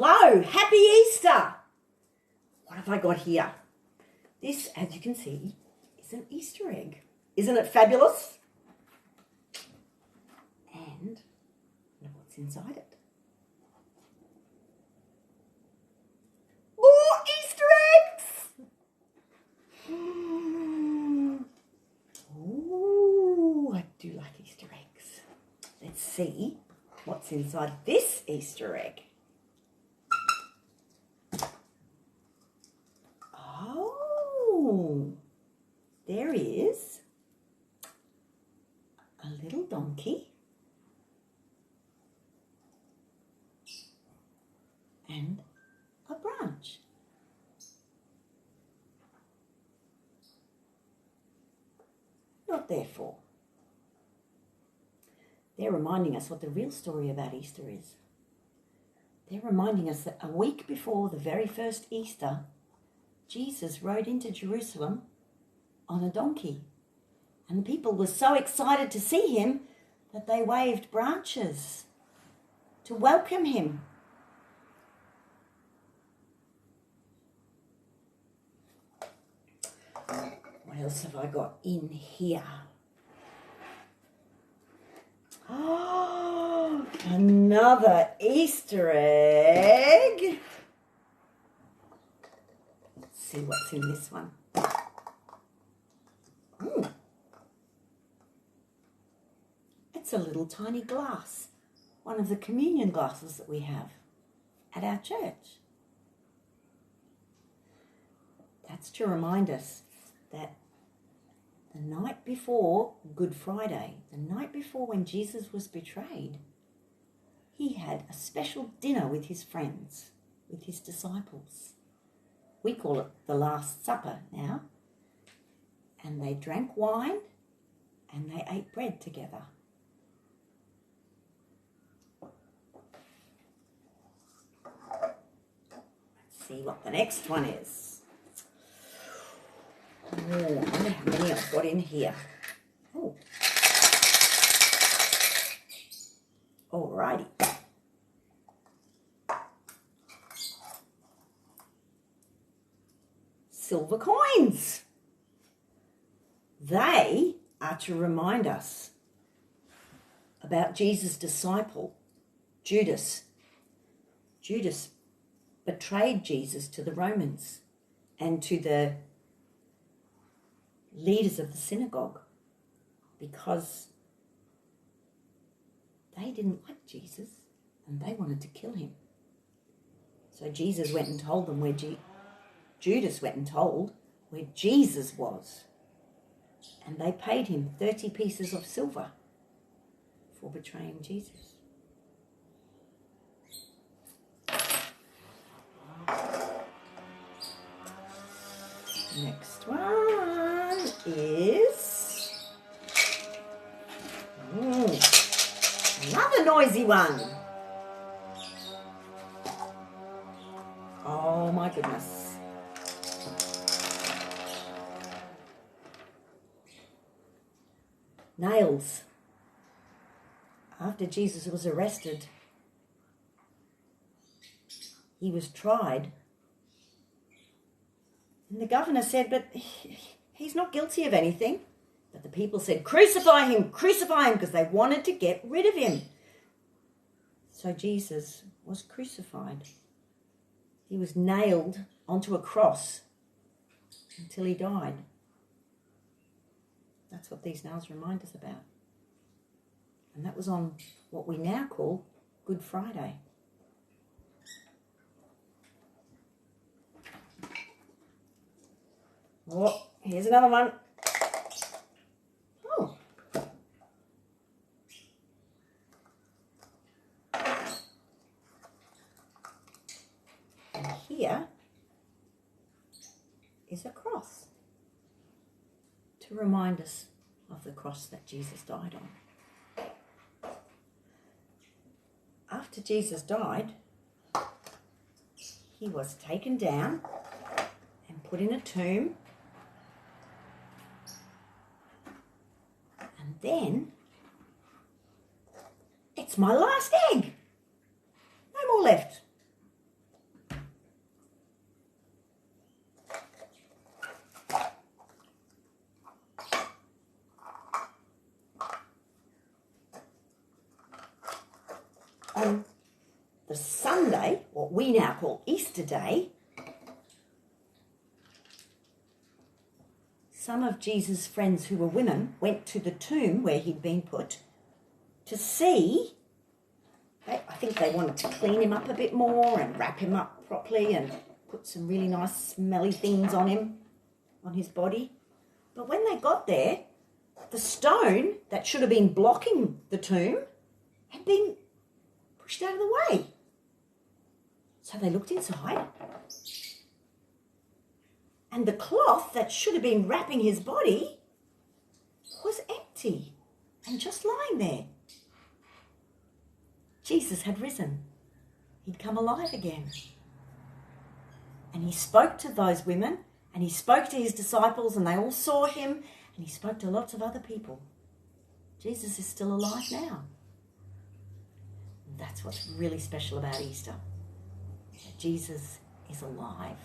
Hello, happy Easter. What have I got here? This, as you can see, is an Easter egg. Isn't it fabulous? And look what's inside it. More Easter eggs! Ooh, I do like Easter eggs. Let's see what's inside this Easter egg. Oh, there is a little donkey and a branch. Not there for. They're reminding us what the real story about Easter is. They're reminding us that a week before the very first Easter, Jesus rode into Jerusalem on a donkey. And the people were so excited to see him that they waved branches to welcome him. What else have I got in here? Oh, another Easter egg. Let's see what's in this one. It's a little tiny glass, one of the communion glasses that we have at our church. That's to remind us that the night before Good Friday, the night before when Jesus was betrayed, he had a special dinner with his friends, with his disciples. We call it the Last Supper now. And they drank wine and they ate bread together. Let's see what the next one is. Oh, I wonder how many I've got in here. Oh. Alrighty. Silver coins. They are to remind us about Jesus' disciple, Judas. Judas betrayed Jesus to the Romans and to the leaders of the synagogue because they didn't like Jesus and they wanted to kill him. So Jesus went and told them Judas went and told where Jesus was. And they paid him 30 pieces of silver for betraying Jesus. Next one is another noisy one. Oh my goodness. Nails. After Jesus was arrested, he was tried. And the governor said, but he's not guilty of anything. But the people said, crucify him, because they wanted to get rid of him. So Jesus was crucified. He was nailed onto a cross until he died. That's what these nails remind us about. And that was on what we now call Good Friday. Oh, here's another one. Oh. And here is a cross to remind us of the cross that Jesus died on. After Jesus died, he was taken down and put in a tomb. And then, it's my last egg. No more left. on the Sunday, what we now call Easter Day, some of Jesus' friends who were women went to the tomb where he'd been put to see. I think they wanted to clean him up a bit more and wrap him up properly and put some really nice smelly things on him, on his body. But when they got there, the stone that should have been blocking the tomb had been pushed out of the way. So they looked inside, and the cloth that should have been wrapping his body was empty and just lying there. Jesus had risen. He'd come alive again. And he spoke to those women, and he spoke to his disciples, and they all saw him, and he spoke to lots of other people. Jesus is still alive now. And that's what's really special about Easter. Jesus is alive.